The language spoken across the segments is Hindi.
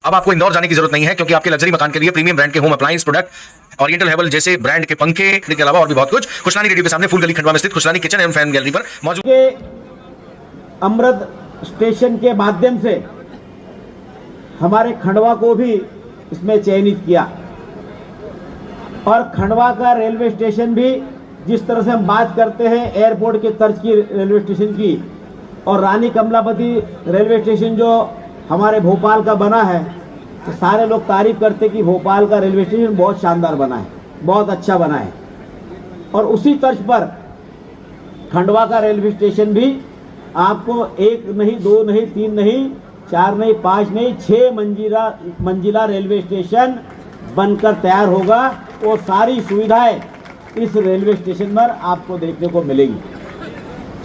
अब आपको इंदौर जाने की जरूरत नहीं है, क्योंकि आपके लग्जरी मकान के लिए प्रीमियम ब्रांड के होम अप्लायंस प्रोडक्ट ओरिएंटल हेवल जैसे ब्रांड के पंखे के अलावा और भी बहुत कुछ खुशलानी रेडियो के सामने फूल गली खंडवा में स्थित Khushlani kitchen and fan gallery पर मौजूद अमृत स्टेशन के माध्यम से हमारे खंडवा को भी इसमें चयनित किया। और खंडवा का रेलवे स्टेशन भी जिस तरह से हम बात करते हैं एयरपोर्ट के तर्ज की रेलवे स्टेशन की, और रानी कमलापति रेलवे स्टेशन जो हमारे भोपाल का बना है, तो सारे लोग तारीफ करते कि भोपाल का रेलवे स्टेशन बहुत शानदार बना है, बहुत अच्छा बना है। और उसी तर्ज पर खंडवा का रेलवे स्टेशन भी आपको 1 नहीं 2 नहीं 3 नहीं 4 नहीं 5 नहीं 6 मंजिला रेलवे स्टेशन बनकर तैयार होगा। और सारी सुविधाएं इस रेलवे स्टेशन पर आपको देखने को मिलेगी।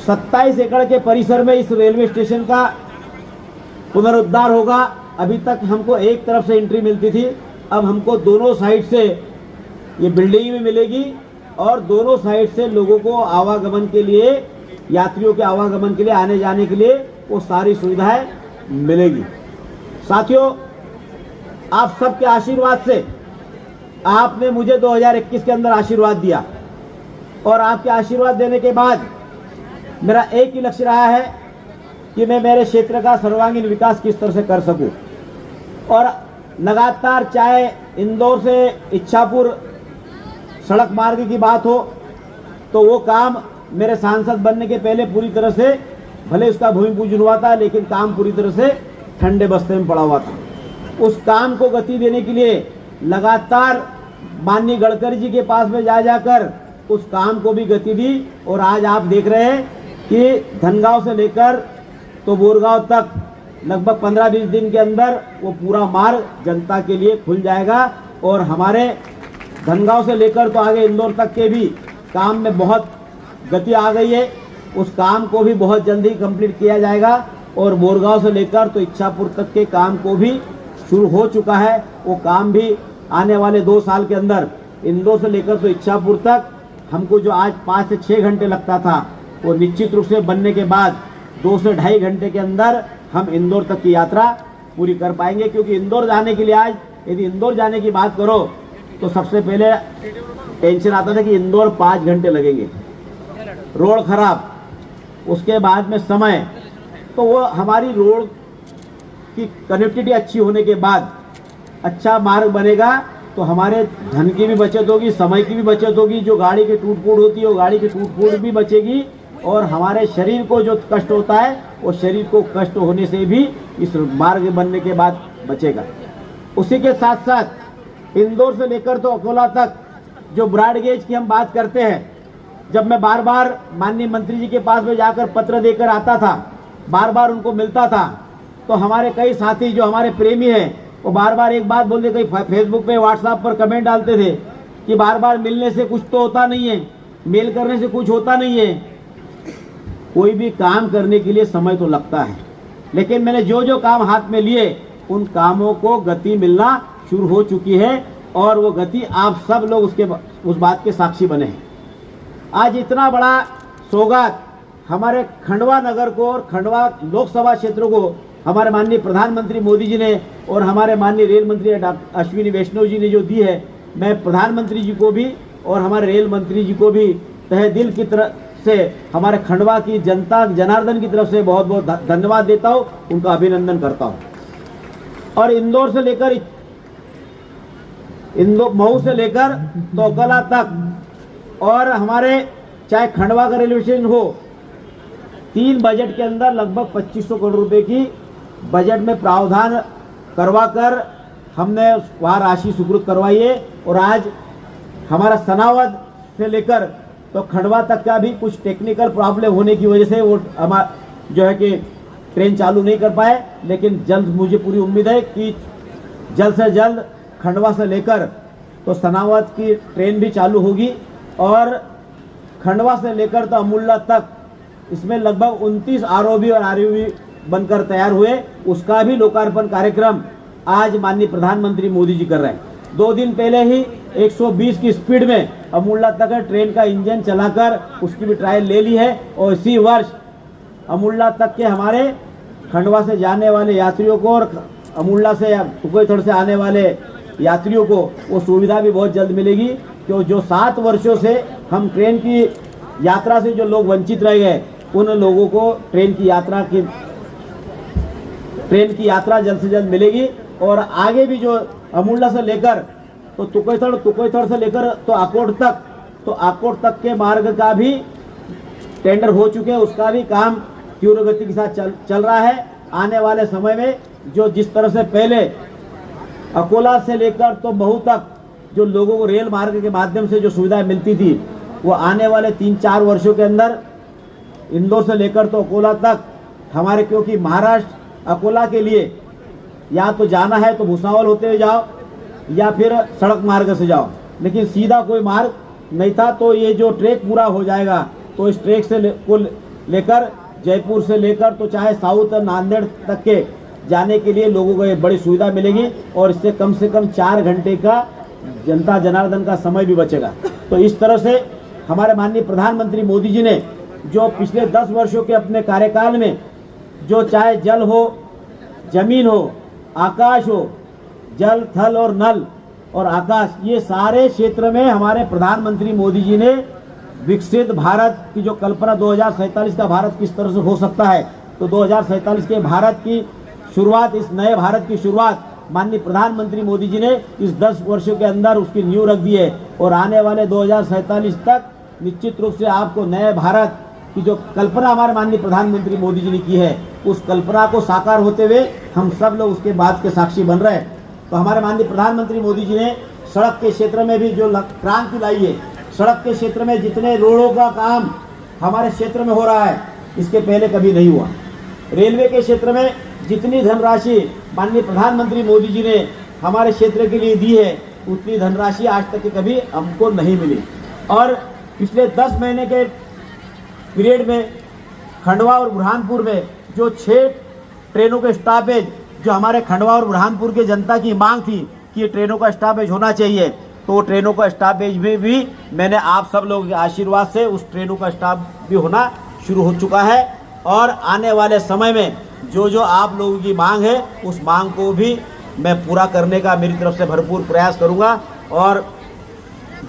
27 एकड़ के परिसर में इस रेलवे स्टेशन का पुनरुद्धार होगा। अभी तक हमको एक तरफ से एंट्री मिलती थी, अब हमको दोनों साइड से ये बिल्डिंग भी मिलेगी और दोनों साइड से लोगों को आवागमन के लिए, यात्रियों के आवागमन के लिए, आने जाने के लिए वो सारी सुविधाएं मिलेगी। साथियों, आप सबके आशीर्वाद से आपने मुझे 2021 के अंदर आशीर्वाद दिया, और आपके आशीर्वाद देने के बाद मेरा एक ही लक्ष्य रहा है कि मैं मेरे क्षेत्र का सर्वांगीण विकास किस तरह से कर सकूं। और लगातार चाहे इंदौर से इच्छापुर सड़क मार्ग की बात हो, तो वो काम मेरे सांसद बनने के पहले पूरी तरह से, भले उसका भूमि पूजन हुआ था, लेकिन काम पूरी तरह से ठंडे बस्ते में पड़ा हुआ था। उस काम को गति देने के लिए लगातार माननीय गडकरी जी के पास में जा जाकर उस काम को भी गति दी। और आज आप देख रहे हैं कि धनगांव से लेकर तो बोरगांव तक लगभग 15-20 दिन के अंदर वो पूरा मार्ग जनता के लिए खुल जाएगा। और हमारे धनगांव से लेकर तो आगे इंदौर तक के भी काम में बहुत गति आ गई है। उस काम को भी बहुत जल्दी कंप्लीट किया जाएगा। और बोरगांव से लेकर तो इच्छापुर तक के काम को भी शुरू हो चुका है। वो काम भी आने वाले 2 साल के अंदर इंदौर से लेकर तो इच्छापुर तक हमको जो आज 5 से 6 घंटे लगता था, वो निश्चित रूप से बनने के बाद 2 से 2.5 घंटे के अंदर हम इंदौर तक की यात्रा पूरी कर पाएंगे। क्योंकि इंदौर जाने के लिए आज यदि इंदौर जाने की बात करो तो सबसे पहले टेंशन आता था कि इंदौर 5 घंटे लगेंगे, रोड खराब, उसके बाद में समय। तो वो हमारी रोड की कनेक्टिविटी अच्छी होने के बाद अच्छा मार्ग बनेगा तो हमारे धन की भी बचत होगी, समय की भी बचत होगी। जो गाड़ी की टूट फूट होती है वो गाड़ी की टूट फूट भी बचेगी, और हमारे शरीर को जो कष्ट होता है वो शरीर को कष्ट होने से भी इस मार्ग बनने के बाद बचेगा। उसी के साथ साथ इंदौर से लेकर तो अकोला तक जो ब्रॉड गेज की हम बात करते हैं, जब मैं बार बार माननीय मंत्री जी के पास में जाकर पत्र देकर आता था, बार बार उनको मिलता था, तो हमारे कई साथी जो हमारे प्रेमी हैं वो बार बार एक बात बोलते, कई फेसबुक पे व्हाट्सएप पर कमेंट डालते थे कि बार बार मिलने से कुछ तो होता नहीं है, मेल करने से कुछ होता नहीं है। कोई भी काम करने के लिए समय तो लगता है, लेकिन मैंने जो जो काम हाथ में लिए उन कामों को गति मिलना शुरू हो चुकी है। और वो गति आप सब लोग उस बात के साक्षी बने हैं। आज इतना बड़ा सौगात हमारे खंडवा नगर को और खंडवा लोकसभा क्षेत्र को हमारे माननीय प्रधानमंत्री मोदी जी ने और हमारे माननीय रेल मंत्री अश्विनी वैष्णव जी ने जो दी है, मैं प्रधानमंत्री जी को भी और हमारे रेल मंत्री जी को भी तहे दिल की तरफ से, हमारे खंडवा की जनता जनार्दन की तरफ से बहुत बहुत धन्यवाद देता हूँ, उनका अभिनंदन करता हूँ। और इंदौर से लेकर मऊ से लेकर तो अकोला तक, और हमारे चाहे खंडवा का रेलवे स्टेशन हो, 3 बजट के अंदर लगभग 2500 करोड़ रुपए की बजट में प्रावधान करवाकर हमने वहाँ राशि स्वीकृत करवाई है। और आज हमारा सनावद से लेकर तो खंडवा तक का भी कुछ टेक्निकल प्रॉब्लम होने की वजह से वो हमारा जो है कि ट्रेन चालू नहीं कर पाए, लेकिन जल्द मुझे पूरी उम्मीद है कि जल्द से जल्द खंडवा से लेकर तो सनावद की ट्रेन भी चालू होगी। और खंडवा से लेकर तो अमूल्ला तक इसमें लगभग 29 आरओबी और आरयूबी बनकर तैयार हुए, उसका भी लोकार्पण कार्यक्रम आज माननीय प्रधानमंत्री मोदी जी कर रहे हैं। 2 दिन पहले ही 120 की स्पीड में अमूल्ला तक ट्रेन का इंजन चलाकर उसकी भी ट्रायल ले ली है। और इसी वर्ष अमूल्ला तक के हमारे खंडवा से जाने वाले यात्रियों को और अमूल्ला से या तुकोईथड़ से आने वाले यात्रियों को वो सुविधा भी बहुत जल्द मिलेगी। क्यों जो 7 वर्षों से हम ट्रेन की यात्रा से जो लोग वंचित रह गए, उन लोगों को ट्रेन की यात्रा जल्द से जल्द मिलेगी। और आगे भी जो अमूल्ला से लेकर तो तुकोईथड़ से लेकर तो आकोट तक के मार्ग का भी टेंडर हो चुके हैं, उसका भी काम तीव्र गति के साथ चल रहा है। आने वाले समय में जो जिस तरह से पहले अकोला से लेकर तो महू तक जो लोगों को रेल मार्ग के माध्यम से जो सुविधाएं मिलती थी, वो आने वाले 3-4 वर्षों के अंदर इंदौर से लेकर तो अकोला तक हमारे, क्योंकि महाराष्ट्र अकोला के लिए या तो जाना है तो भुसावल होते हुए जाओ या फिर सड़क मार्ग से जाओ, लेकिन सीधा कोई मार्ग नहीं था। तो ये जो ट्रैक पूरा हो जाएगा तो इस ट्रैक से लेकर जयपुर से लेकर तो चाहे साउथ नांदेड़ तक के जाने के लिए लोगों को एक बड़ी सुविधा मिलेगी और इससे कम से कम 4 घंटे का जनता जनार्दन का समय भी बचेगा। तो इस तरह से हमारे माननीय प्रधानमंत्री मोदी जी ने जो पिछले 10 वर्षों के अपने कार्यकाल में जो चाहे जल हो, जमीन हो, आकाश हो, जल थल और नल और आकाश, ये सारे क्षेत्र में हमारे प्रधानमंत्री मोदी जी ने विकसित भारत की जो कल्पना 2047 का भारत किस तरह से हो सकता है, तो 2047 के भारत की शुरुआत, इस नए भारत की शुरुआत माननीय प्रधानमंत्री मोदी जी ने इस 10 वर्षों के अंदर उसकी नींव रख दी है। और आने वाले 2047 तक निश्चित रूप से आपको नए भारत की जो कल्पना हमारे माननीय प्रधानमंत्री मोदी जी ने की है, उस कल्पना को साकार होते हुए हम सब लोग उसके बाद के साक्षी बन रहे हैं। तो हमारे माननीय प्रधानमंत्री मोदी जी ने सड़क के क्षेत्र में भी जो क्रांति लाई है, सड़क के क्षेत्र में जितने रोडों का काम हमारे क्षेत्र में हो रहा है, इसके पहले कभी नहीं हुआ। रेलवे के क्षेत्र में जितनी धनराशि माननीय प्रधानमंत्री मोदी जी ने हमारे क्षेत्र के लिए दी है, उतनी धनराशि आज तक कभी हमको नहीं मिली। और पिछले 10 महीने के पीरियड में खंडवा और बुरहानपुर में जो 6 ट्रेनों के स्टॉपेज, जो हमारे खंडवा और बुरहानपुर के जनता की मांग थी कि ये ट्रेनों का स्टॉपेज होना चाहिए, तो वो ट्रेनों का स्टॉपेज में भी मैंने आप सब लोगों के आशीर्वाद से उस ट्रेनों का स्टॉप भी होना शुरू हो चुका है। और आने वाले समय में जो जो आप लोगों की मांग है, उस मांग को भी मैं पूरा करने का मेरी तरफ से भरपूर प्रयास करूंगा। और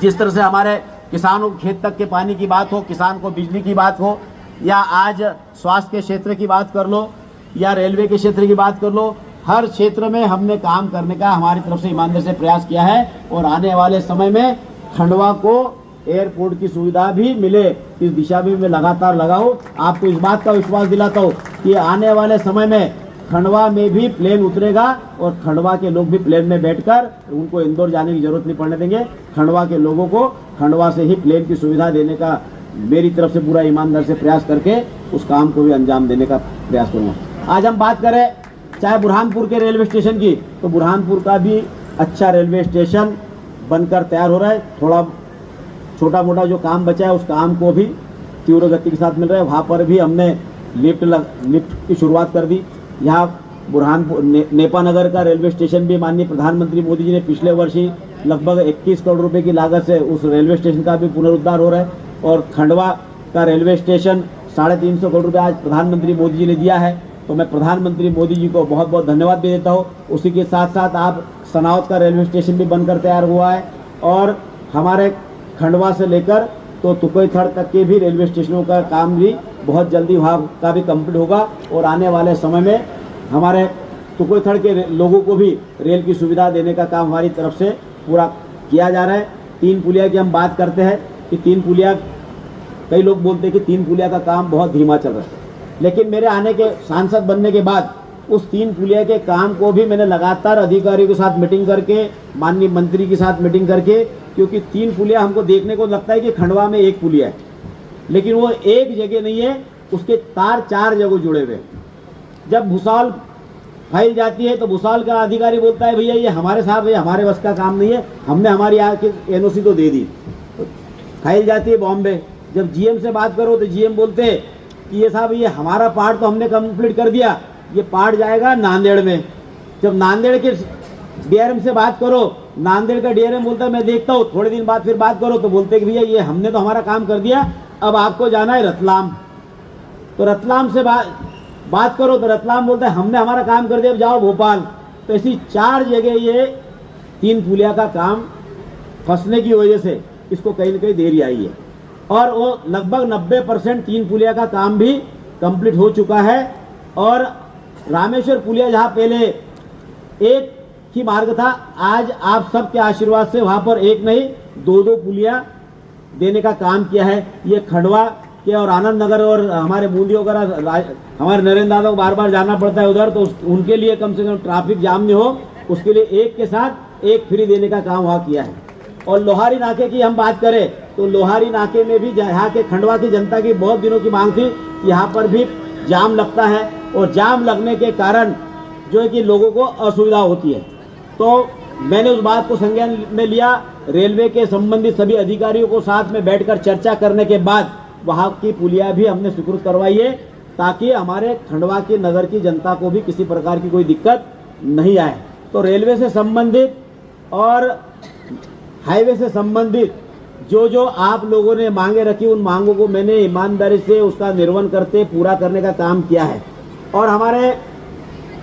जिस तरह से हमारे किसानों के खेत तक के पानी की बात हो, किसान को बिजली की बात हो, या आज स्वास्थ्य के क्षेत्र की बात कर लो या रेलवे के क्षेत्र की बात कर लो, हर क्षेत्र में हमने काम करने का हमारी तरफ से ईमानदारी से प्रयास किया है। और आने वाले समय में खंडवा को एयरपोर्ट की सुविधा भी मिले, इस दिशा में मैं लगातार लगाऊं। आपको इस बात का विश्वास दिलाता हूँ कि आने वाले समय में खंडवा में भी प्लेन उतरेगा और खंडवा के लोग भी प्लेन में बैठकर, उनको इंदौर जाने की जरूरत नहीं पड़ने देंगे। खंडवा के लोगों को खंडवा से ही प्लेन की सुविधा देने का मेरी तरफ से पूरा ईमानदार से प्रयास करके उस काम को भी अंजाम देने का प्रयास करूँगा। आज हम बात करें चाहे बुरहानपुर के रेलवे स्टेशन की, तो बुरहानपुर का भी अच्छा रेलवे स्टेशन बनकर तैयार हो रहा है। थोड़ा छोटा मोटा जो काम बचा है, उस काम को भी तीव्र गति के साथ मिल रहा है। वहाँ पर भी हमने लिफ्ट की शुरुआत कर दी। यहाँ बुरहानपुर नेपानगर का रेलवे स्टेशन भी माननीय प्रधानमंत्री मोदी जी ने पिछले वर्ष ही लगभग 21 करोड़ रुपए की लागत से उस रेलवे स्टेशन का भी पुनरुद्धार हो रहा है। और खंडवा का रेलवे स्टेशन 350 करोड़ रुपये आज प्रधानमंत्री मोदी जी ने दिया है, तो मैं प्रधानमंत्री मोदी जी को बहुत बहुत धन्यवाद भी देता हूँ। उसी के साथ साथ आप सनावत का रेलवे स्टेशन भी बनकर तैयार हुआ है और हमारे खंडवा से लेकर तो तुकोईथड़ तक के भी रेलवे स्टेशनों का काम भी बहुत जल्दी वहाँ का भी कंप्लीट होगा। और आने वाले समय में हमारे तुकोईथड़ के लोगों को भी रेल की सुविधा देने का काम हमारी तरफ से पूरा किया जा रहा है। 3 पुलिया की हम बात करते हैं कि 3 पुलिया, कई लोग बोलते हैं कि 3 पुलिया का काम बहुत धीमा चल रहा है, लेकिन मेरे आने के सांसद बनने के बाद उस 3 पुलिया के काम को भी मैंने लगातार अधिकारियों के साथ मीटिंग करके, माननीय मंत्री के साथ मीटिंग करके, क्योंकि 3 पुलिया हमको देखने को लगता है कि खंडवा में 1 पुलिया है, लेकिन वो एक जगह नहीं है, उसके तार 4 जगह जुड़े हुए। जब भूसावल फाइल जाती है तो भूसावल का अधिकारी बोलता है भैया ये हमारे साहब, ये हमारे बस का काम नहीं है, हमने हमारी यहाँ की NOC तो दे दी। फाइल जाती है बॉम्बे, जब GM से बात करो तो GM बोलते हैं कि ये साहब ये हमारा पार्ट तो हमने कंप्लीट कर दिया, ये पार्ट जाएगा नांदेड़ में। जब नांदेड़ के DRM से बात करो, नांदेड़ का DRM बोलता है मैं देखता हूँ, थोड़े दिन बाद फिर बात करो तो बोलते हैं कि भैया ये हमने तो हमारा काम कर दिया, अब आपको जाना है रतलाम। तो रतलाम से बात करो तो रतलाम बोलता है हमने हमारा काम कर दिया, अब जाओ भोपाल। तो ऐसी 4 जगह ये 3 पुलिया का काम फंसने की वजह से इसको कहीं ना कहीं देरी आई है। और वो लगभग 90% 3 पुलिया का काम भी कंप्लीट हो चुका है। और रामेश्वर पुलिया जहाँ पहले एक ही मार्ग था, आज आप सबके आशीर्वाद से वहाँ पर एक नहीं 2 पुलिया देने का काम किया है। ये खंडवा के और आनंद नगर और हमारे बूंदी वगैरह हमारे नरेंद्र दादा को बार बार जाना पड़ता है उधर, तो उनके लिए कम से कम ट्रैफिक जाम नहीं हो, उसके लिए एक के साथ एक फ्री देने का काम वहाँ किया है। और लोहारी नाके की हम बात करें तो लोहारी नाके में भी यहाँ के खंडवा की जनता की बहुत दिनों की मांग थी कि यहाँ पर भी जाम लगता है और जाम लगने के कारण जो है कि लोगों को असुविधा होती है। तो मैंने उस बात को संज्ञान में लिया, रेलवे के संबंधित सभी अधिकारियों को साथ में बैठकर चर्चा करने के बाद वहाँ की पुलिया भी हमने स्वीकृत करवाई है, ताकि हमारे खंडवा के नगर की जनता को भी किसी प्रकार की कोई दिक्कत नहीं आए। तो रेलवे से संबंधित और हाईवे से संबंधित जो जो आप लोगों ने मांगे रखी, उन मांगों को मैंने ईमानदारी से उसका निर्वहन करते पूरा करने का काम किया है। और हमारे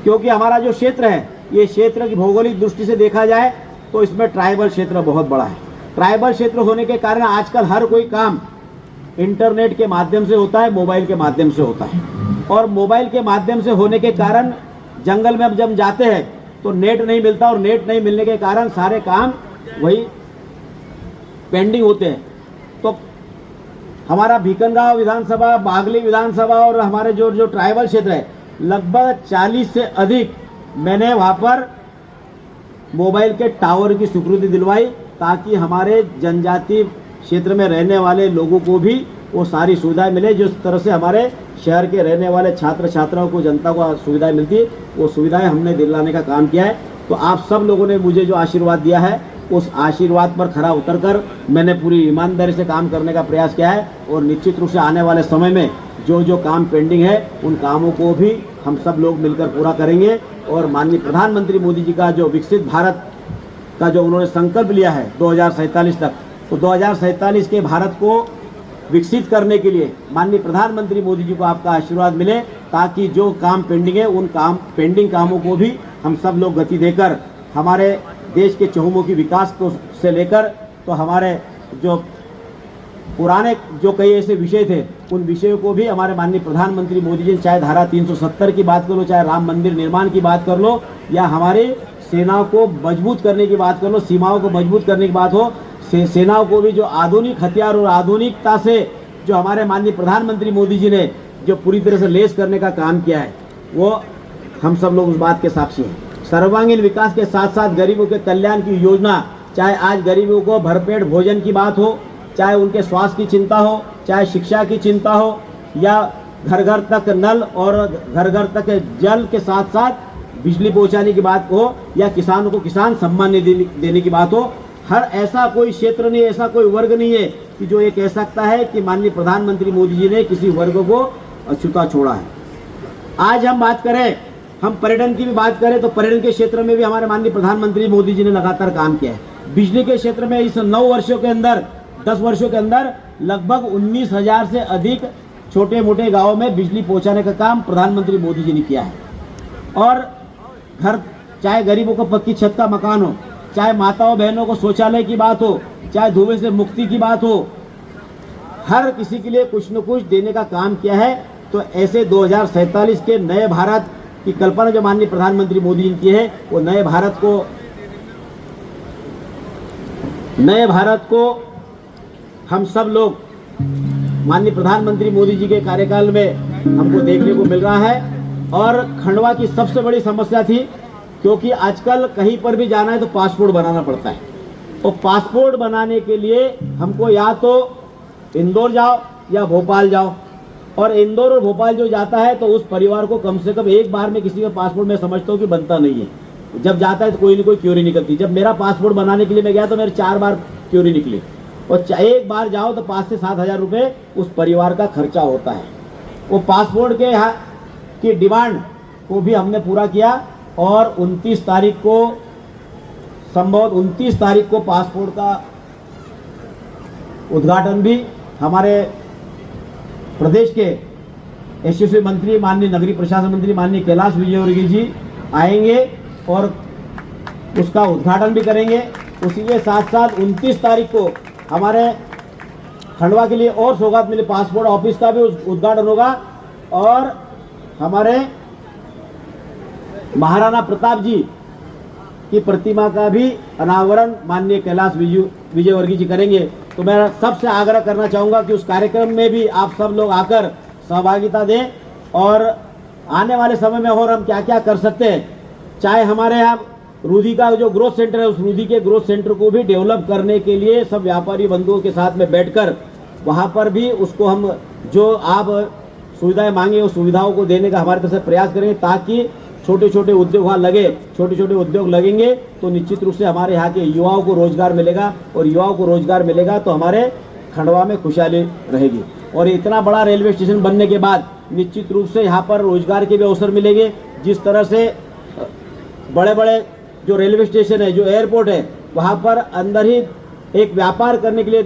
क्योंकि हमारा जो क्षेत्र है, ये क्षेत्र की भौगोलिक दृष्टि से देखा जाए तो इसमें ट्राइबल क्षेत्र बहुत बड़ा है। ट्राइबल क्षेत्र होने के कारण आजकल हर कोई काम इंटरनेट के माध्यम से होता है, मोबाइल के माध्यम से होता है। और मोबाइल के माध्यम से होने के कारण जंगल में जब जाते हैं तो नेट नहीं मिलता, और नेट नहीं मिलने के कारण सारे काम वही पेंडिंग होते हैं। तो हमारा भीकनगांव विधानसभा, बागली विधानसभा और हमारे जो ट्राइबल क्षेत्र है, लगभग 40 से अधिक मैंने वहाँ पर मोबाइल के टावर की स्वीकृति दिलवाई, ताकि हमारे जनजाति क्षेत्र में रहने वाले लोगों को भी वो सारी सुविधाएं मिले। जिस तरह से हमारे शहर के रहने वाले छात्र छात्राओं को, जनता को सुविधाएं मिलती, वो सुविधाएं हमने दिलाने का काम किया है। तो आप सब लोगों ने मुझे जो आशीर्वाद दिया है, उस आशीर्वाद पर खरा उतरकर मैंने पूरी ईमानदारी से काम करने का प्रयास किया है। और निश्चित रूप से आने वाले समय में जो जो काम पेंडिंग है, उन कामों को भी हम सब लोग मिलकर पूरा करेंगे। और माननीय प्रधानमंत्री मोदी जी का जो विकसित भारत का जो उन्होंने संकल्प लिया है 2047 तक, तो 2047 के भारत को विकसित करने के लिए माननीय प्रधानमंत्री मोदी जी को आपका आशीर्वाद मिले, ताकि जो काम पेंडिंग है, उन पेंडिंग कामों को भी हम सब लोग गति देकर हमारे देश के चहुमुखी विकास को से लेकर तो हमारे जो पुराने जो कई ऐसे विषय थे, उन विषयों को भी हमारे माननीय प्रधानमंत्री मोदी जी, चाहे धारा 370 की बात कर लो, चाहे राम मंदिर निर्माण की बात कर लो, या हमारी सेनाओं को मजबूत करने की बात कर लो, सीमाओं को मजबूत करने की बात हो, सेनाओं को भी जो आधुनिक हथियार और आधुनिकता से जो हमारे माननीय प्रधानमंत्री मोदी जी ने जो पूरी तरह से लेस करने का काम किया है, वो हम सब लोग उस बात के साक्षी हैं। सर्वांगीण विकास के साथ साथ गरीबों के कल्याण की योजना, चाहे आज गरीबों को भरपेट भोजन की बात हो, चाहे उनके स्वास्थ्य की चिंता हो, चाहे शिक्षा की चिंता हो, या घर घर तक नल और घर घर तक जल के साथ साथ बिजली पहुंचाने की बात हो, या किसानों को किसान सम्मान निधि देने की बात हो, हर ऐसा कोई क्षेत्र नहीं, ऐसा कोई वर्ग नहीं है कि जो ये कह सकता है कि माननीय प्रधानमंत्री मोदी जी ने किसी वर्ग को अछूता छोड़ा है। आज हम बात करें, हम पर्यटन की भी बात करें, तो पर्यटन के क्षेत्र में भी हमारे माननीय प्रधानमंत्री मोदी जी ने लगातार काम किया है। बिजली के क्षेत्र में इस 9 वर्षों के अंदर, 10 वर्षों के अंदर लगभग 19,000 से अधिक छोटे मोटे गाँवों में बिजली पहुँचाने का काम प्रधानमंत्री मोदी जी ने किया है। और घर, चाहे गरीबों को पक्की छत का मकान हो, चाहे माताओं बहनों को शौचालय की बात हो, चाहे धुएं से मुक्ति की बात हो, हर किसी के लिए कुछ न कुछ देने का काम किया है। तो ऐसे 2047 के नए भारत की कल्पना जो माननीय प्रधानमंत्री मोदी जी की है, वो नए भारत को हम सब लोग माननीय प्रधानमंत्री मोदी जी के कार्यकाल में हमको देखने को मिल रहा है। और खंडवा की सबसे बड़ी समस्या थी, क्योंकि आजकल कहीं पर भी जाना है तो पासपोर्ट बनाना पड़ता है, और पासपोर्ट बनाने के लिए हमको या तो इंदौर जाओ या भोपाल जाओ, और इंदौर और भोपाल जो जाता है तो उस परिवार को कम से कम एक बार में किसी का पासपोर्ट मैं समझता हूँ कि बनता नहीं है। जब जाता है तो कोई ना कोई क्यूरी निकलती। जब मेरा पासपोर्ट बनाने के लिए मैं गया तो मेरे 4 बार क्यूरी निकली, और एक बार जाओ तो 5 से 7 हज़ार रुपये उस परिवार का खर्चा होता है। वो पासपोर्ट की डिमांड को भी हमने पूरा किया, और 29 तारीख को संभव 29 तारीख को पासपोर्ट का उद्घाटन भी हमारे प्रदेश के एसएससी मंत्री माननीय नगरीय प्रशासन मंत्री माननीय कैलाश विजयवर्गीय जी आएंगे, और उसका उद्घाटन भी करेंगे। उसी के साथ साथ 29 तारीख को हमारे खंडवा के लिए और सौगात मिली, पासपोर्ट ऑफिस का भी उद्घाटन होगा और हमारे महाराणा प्रताप जी की प्रतिमा का भी अनावरण माननीय कैलाश विजयवर्गीय जी करेंगे। तो मैं सबसे आग्रह करना चाहूँगा कि उस कार्यक्रम में भी आप सब लोग आकर सहभागिता दें और आने वाले समय में और हम क्या क्या कर सकते हैं, चाहे हमारे यहाँ रूदी का जो ग्रोथ सेंटर है, उस रूदी के ग्रोथ सेंटर को भी डेवलप करने के लिए सब व्यापारी बंधुओं के साथ में बैठकर वहाँ पर भी उसको हम जो आप सुविधाएं मांगे उस सुविधाओं को देने का हमारे तरफ से प्रयास करेंगे, ताकि छोटे छोटे उद्योग वहाँ लगे। छोटे छोटे उद्योग लगेंगे तो निश्चित रूप से हमारे यहाँ के युवाओं को रोजगार मिलेगा और युवाओं को रोजगार मिलेगा तो हमारे खंडवा में खुशहाली रहेगी। और इतना बड़ा रेलवे स्टेशन बनने के बाद निश्चित रूप से यहाँ पर रोजगार के भी अवसर मिलेंगे। जिस तरह से बड़े बड़े जो रेलवे स्टेशन है, जो एयरपोर्ट है, वहाँ पर अंदर ही एक व्यापार करने के लिए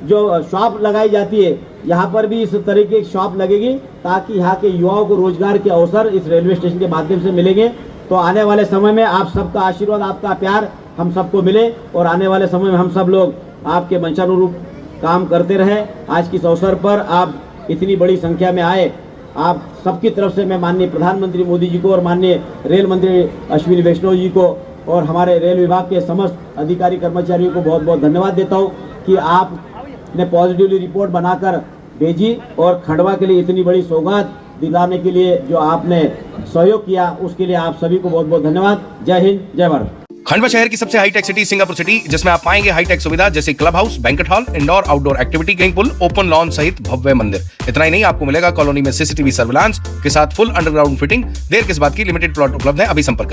जो शॉप लगाई जाती है, यहाँ पर भी इस तरीके की शॉप लगेगी ताकि यहाँ के युवाओं को रोजगार के अवसर इस रेलवे स्टेशन के माध्यम से मिलेंगे। तो आने वाले समय में आप सबका आशीर्वाद, आपका प्यार हम सबको मिले और आने वाले समय में हम सब लोग आपके मंशानुरूप काम करते रहे। आज के इस अवसर पर आप इतनी बड़ी संख्या में आए, आप सबकी तरफ से मैं माननीय प्रधानमंत्री मोदी जी को और माननीय रेल मंत्री अश्विनी वैष्णव जी को और हमारे रेल विभाग के समस्त अधिकारी कर्मचारियों को बहुत बहुत धन्यवाद देता हूँ कि आपने पॉजिटिवली रिपोर्ट बनाकर भेजी और खंडवा के लिए इतनी बड़ी सौगात दिलाने के लिए जो आपने सहयोग किया, उसके लिए आप सभी को बहुत बहुत धन्यवाद। जय हिंद, जय भारत। खंडवा शहर की सबसे हाईटेक सिटी सिंगापुर सिटी, जिसमें आप पाएंगे हाईटेक सुविधा जैसे club house, banquet hall, indoor outdoor activity swimming pool, open lawn सहित भव्य मंदिर। इतना ही नहीं, आपको मिलेगा कॉलोनी में सीसीटीवी सर्विलांस के साथ फुल अंडरग्राउंड फिटिंग। देर किस बात की, लिमिटेड प्लॉट उपलब्ध है, अभी संपर्क करें।